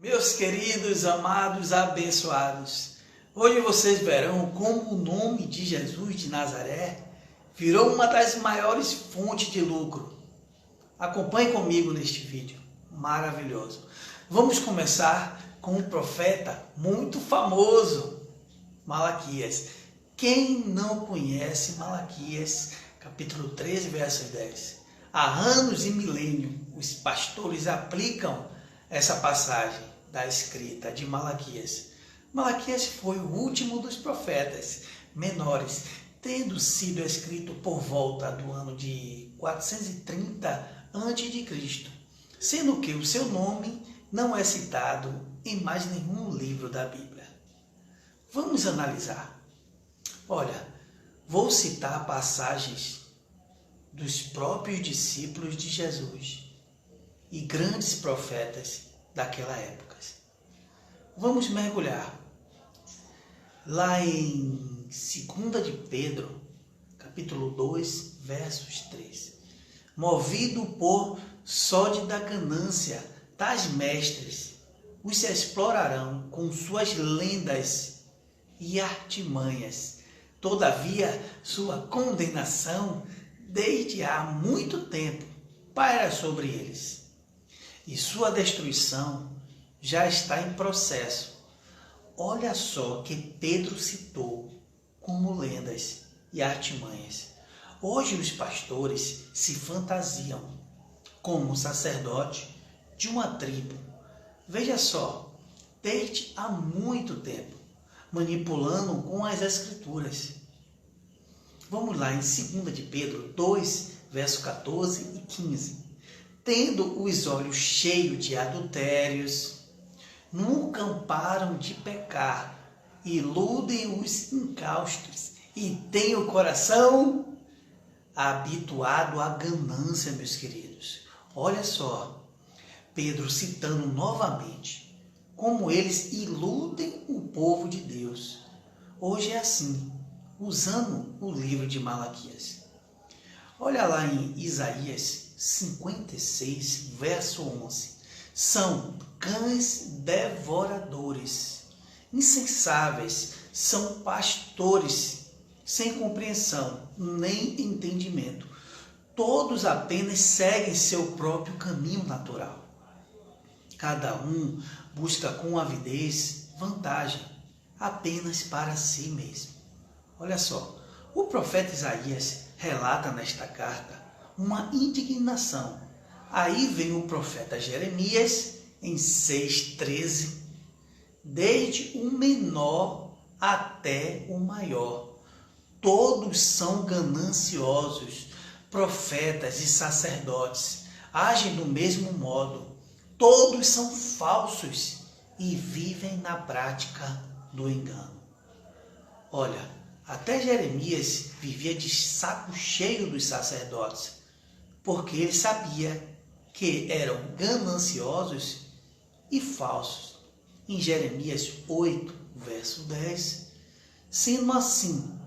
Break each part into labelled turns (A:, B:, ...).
A: Meus queridos, amados, abençoados, hoje vocês verão como o nome de Jesus de Nazaré virou uma das maiores fontes de lucro. Acompanhe comigo neste vídeo maravilhoso. Vamos começar com um profeta muito famoso, Malaquias. Quem não conhece Malaquias, capítulo 13, verso 10? Há anos e milênios, os pastores aplicam essa passagem da escrita de Malaquias. Malaquias foi o último dos profetas menores, tendo sido escrito por volta do ano de 430 a.C., sendo que o seu nome não é citado em mais nenhum livro da Bíblia. Vamos analisar. Olha, vou citar passagens dos próprios discípulos de Jesus e grandes profetas daquela época. Vamos mergulhar lá em 2 de Pedro, capítulo 2, versos 3. Movido por sode da ganância, tais mestres os explorarão com suas lendas e artimanhas. Todavia, sua condenação desde há muito tempo paira sobre eles, e sua destruição já está em processo. Olha só que Pedro citou como lendas e artimanhas. Hoje os pastores se fantasiam como sacerdote de uma tribo. Veja só, desde há muito tempo, manipulando com as escrituras. Vamos lá em 2 de Pedro 2, verso 14 e 15. Tendo os olhos cheios de adultérios, nunca param de pecar, iludem os incaustos e têm o coração habituado à ganância, meus queridos. Olha só, Pedro citando novamente como eles iludem o povo de Deus. Hoje é assim, usando o livro de Malaquias. Olha lá em Isaías 56, verso 11. São cães devoradores, insensáveis, são pastores, sem compreensão, nem entendimento. Todos apenas seguem seu próprio caminho natural. Cada um busca com avidez vantagem, apenas para si mesmo. Olha só, o profeta Isaías relata nesta carta uma indignação. Aí vem o profeta Jeremias em 6,13, desde o menor até o maior. Todos são gananciosos, profetas e sacerdotes, agem do mesmo modo. Todos são falsos e vivem na prática do engano. Olha, até Jeremias vivia de saco cheio dos sacerdotes, porque ele sabia que eram gananciosos e falsos. Em Jeremias 8, verso 10, sendo assim,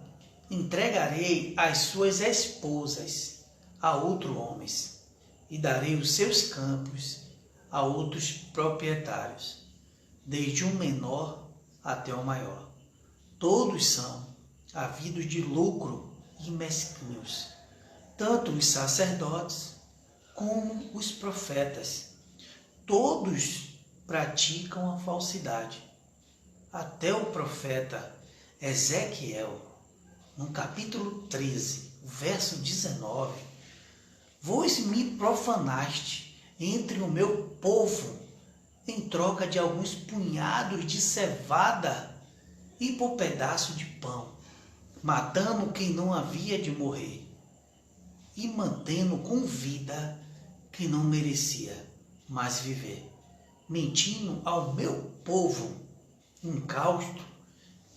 A: entregarei as suas esposas a outros homens e darei os seus campos a outros proprietários, desde o menor até o maior. Todos são ávidos de lucro e mesquinhos, tanto os sacerdotes como os profetas. Todos praticam a falsidade. Até o profeta Ezequiel, no capítulo 13, verso 19, vós me profanaste entre o meu povo em troca de alguns punhados de cevada e por pedaço de pão, matando quem não havia de morrer e mantendo com vida quem não merecia mais viver, mentindo ao meu povo, incausto,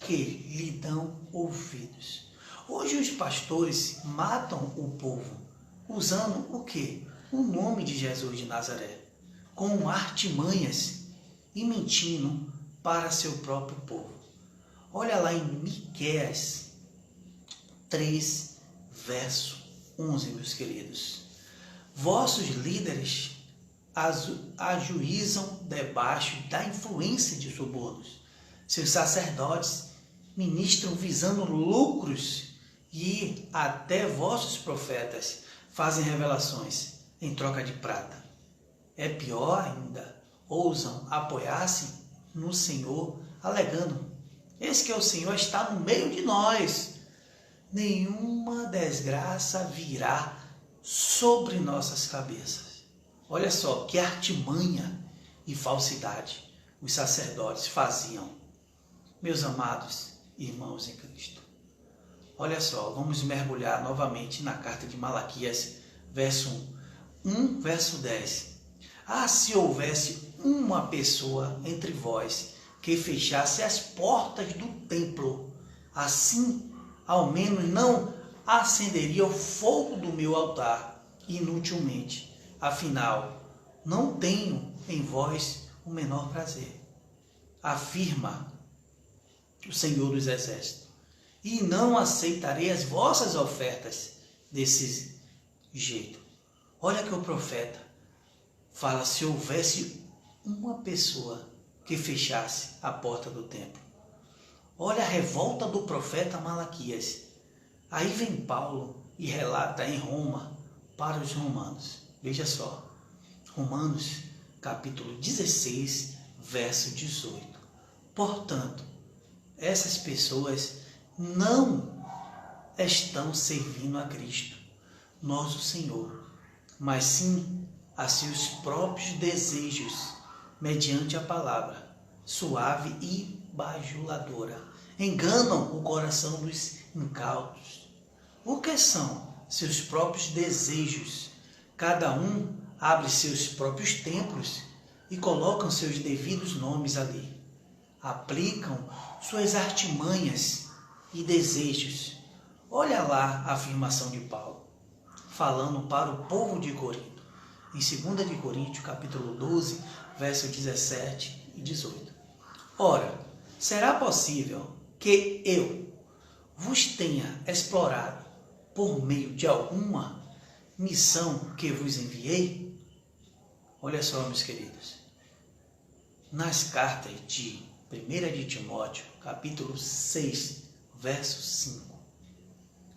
A: que lhe dão ouvidos. Hoje os pastores matam o povo, usando o quê? O nome de Jesus de Nazaré, com artimanhas e mentindo para seu próprio povo. Olha lá em Miqueias 3, verso 11, meus queridos. Vossos líderes ajuizam debaixo da influência de subornos. Seus sacerdotes ministram visando lucros e até vossos profetas fazem revelações em troca de prata. É pior ainda, ousam apoiar-se no Senhor, alegando: eis que o Senhor está no meio de nós. Nenhuma desgraça virá sobre nossas cabeças. Olha só que artimanha e falsidade os sacerdotes faziam. Meus amados irmãos em Cristo, olha só, vamos mergulhar novamente na carta de Malaquias, verso 1, verso 10. Ah, se houvesse uma pessoa entre vós que fechasse as portas do templo, assim ao menos não acenderia o fogo do meu altar inutilmente. Afinal, não tenho em vós o menor prazer, afirma o Senhor dos Exércitos, e não aceitarei as vossas ofertas desse jeito. Olha que o profeta fala: se houvesse uma pessoa que fechasse a porta do templo. Olha a revolta do profeta Malaquias. Aí vem Paulo e relata em Roma para os romanos. Veja só, Romanos capítulo 16, verso 18. Portanto, essas pessoas não estão servindo a Cristo, nosso Senhor, mas sim a seus próprios desejos, mediante a palavra suave e bajuladora. Enganam o coração dos incautos. O que são seus próprios desejos? Cada um abre seus próprios templos e colocam seus devidos nomes ali. Aplicam suas artimanhas e desejos. Olha lá a afirmação de Paulo, falando para o povo de Corinto, em 2 de Coríntios, capítulo 12, versos 17 e 18. Ora, será possível que eu vos tenha explorado por meio de alguma missão que vos enviei? Olha só, meus queridos, nas cartas de 1 de Timóteo, capítulo 6, verso 5,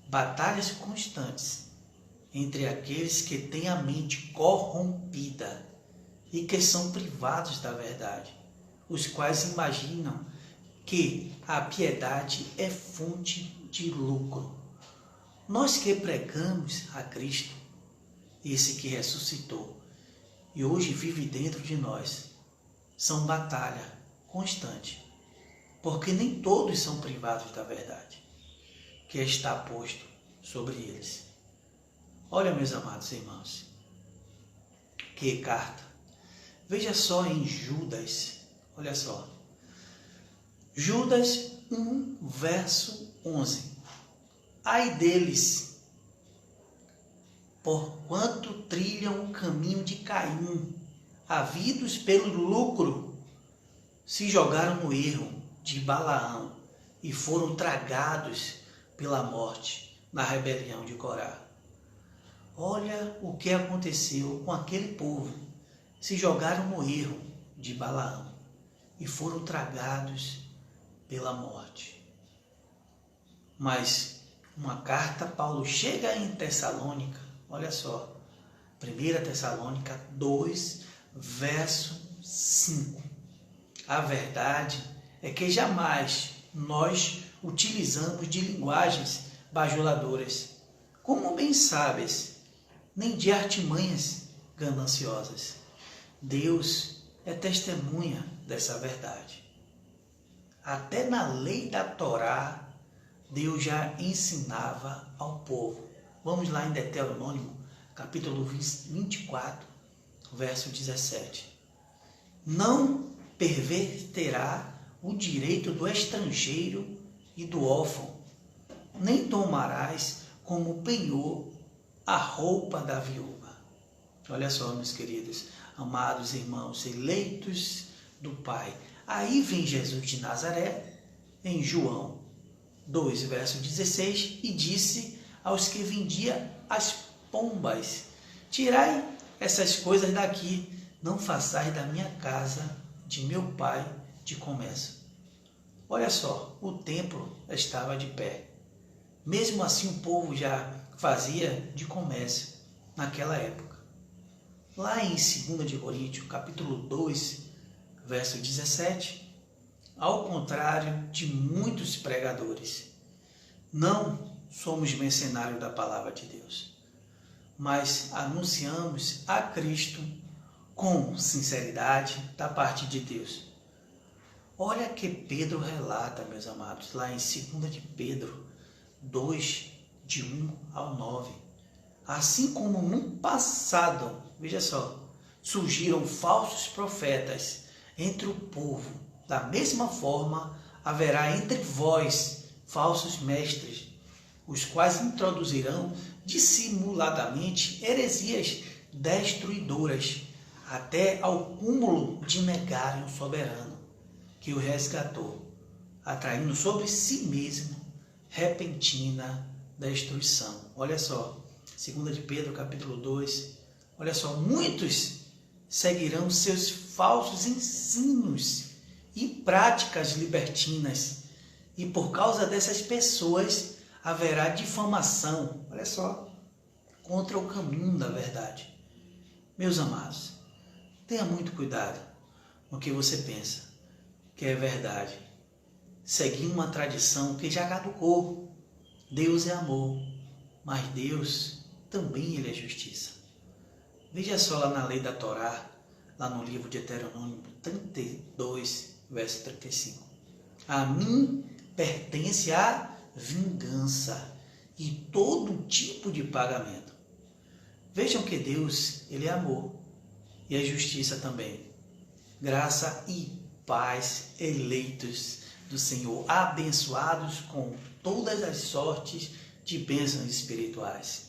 A: batalhas constantes entre aqueles que têm a mente corrompida e que são privados da verdade, os quais imaginam que a piedade é fonte de lucro. Nós que pregamos a Cristo, esse que ressuscitou e hoje vive dentro de nós, são batalha constante, porque nem todos são privados da verdade que está posto sobre eles. Olha, meus amados irmãos, que carta. Veja só em Judas, olha só, Judas 1, verso 11. Ai deles, porquanto trilham o caminho de Caim, havidos pelo lucro, se jogaram no erro de Balaão e foram tragados pela morte na rebelião de Corá. Olha o que aconteceu com aquele povo. Se jogaram no erro de Balaão e foram tragados pela morte. Mas uma carta, Paulo chega em Tessalônica, olha só, 1 Tessalônica 2, verso 5. A verdade é que jamais nós utilizamos de linguagens bajuladoras, como bem sabes, nem de artimanhas gananciosas. Deus é testemunha dessa verdade. Até na lei da Torá, Deus já ensinava ao povo. Vamos lá em Deuteronômio, capítulo 24, verso 17. Não perverterá o direito do estrangeiro e do órfão, nem tomarás como penhor a roupa da viúva. Olha só, meus queridos, amados irmãos, eleitos do Pai. Aí vem Jesus de Nazaré, em João 2, verso 16, e disse aos que vendiam as pombas: tirai essas coisas daqui, não façais da minha casa, de meu pai, de comércio. Olha só, o templo estava de pé. Mesmo assim o povo já fazia de comércio naquela época. Lá em 2 de Coríntios, capítulo 2, verso 17, ao contrário de muitos pregadores, não somos mercenários da palavra de Deus, mas anunciamos a Cristo com sinceridade da parte de Deus. Olha que Pedro relata, meus amados, lá em 2 de Pedro 2, de 1 ao 9. Assim como no passado, veja só, surgiram falsos profetas entre o povo, da mesma forma haverá entre vós falsos mestres, os quais introduzirão dissimuladamente heresias destruidoras, até ao cúmulo de negarem o soberano que o resgatou, atraindo sobre si mesmo repentina destruição. Olha só, 2 de Pedro capítulo 2, olha só, muitos seguirão seus falsos ensinos e práticas libertinas, e por causa dessas pessoas haverá difamação, olha só, contra o caminho da verdade. Meus amados, tenha muito cuidado no que você pensa que é verdade, seguir uma tradição que já caducou. Deus é amor, mas Deus também ele é justiça. Veja só lá na lei da Torá, lá no livro de Deuteronômio 32, verso 35. A mim pertence a vingança e todo tipo de pagamento. Vejam que Deus, ele é amor e é justiça também. Graça e paz, eleitos do Senhor, abençoados com todas as sortes de bênçãos espirituais.